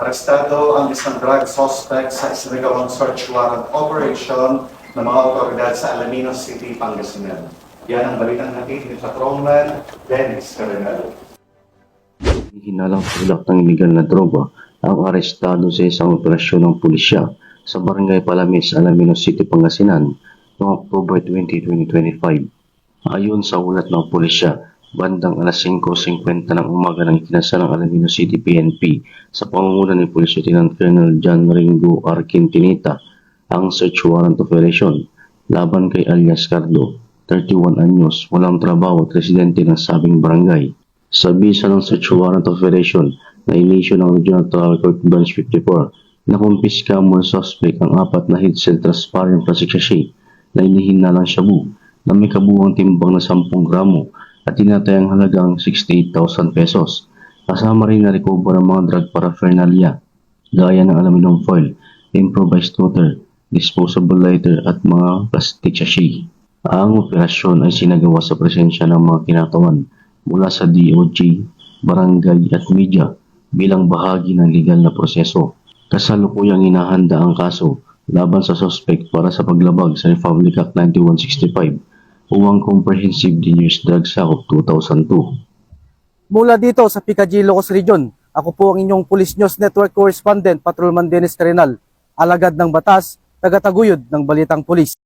Arestado ang isang drug suspect sa isinagawang search warrant operation ng mga otoridad sa Alaminos City, Pangasinan. Yan ang balitang hatid ni Patrolman Dennis Carenal. Hinalang tulak ng iligal na droga ang arestado sa isang operasyon ng pulisya sa Barangay Palamis, Alaminos City, Pangasinan noong October 20, 2025. Ayon sa ulat ng pulisya, bandang alas 5:50 ng umaga ng ikinasal ng Alaminos City PNP sa pangunguna ni Police Lieutenant Colonel John Ringo R. Quintinita ang search warrant operation laban kay alias Cardo, 31 anyos, walang trabaho at residente ng sabing barangay. Sa bisa ng search warrant operation na inisyu ng Regional Trial Court Branch 54, nakumpiska mo ng suspect ang 4 na headset transparent plastic sachet na inihinalang shabu na may kabuuang timbang na 10 gramo at tinatayang halagang 68,000 pesos. Kasama rin na recover ang mga drug paraphernalia gaya ng aluminum foil, improvised water, disposable lighter at mga plastic sachet. Ang operasyon ay sinagawa sa presensya ng mga kinatawan mula sa DOJ, barangay at media bilang bahagi ng legal na proseso. Kasalukuyang inahanda ang kaso laban sa suspect para sa paglabag sa Republic Act 9165 o ang Comprehensive Dangerous Drugs Act of 2002. Mula dito sa PKG Ilocos Region, ako po ang inyong Police News Network Correspondent, Patrolman Dennis Carenal, alagad ng batas, tagataguyod ng Balitang Pulis.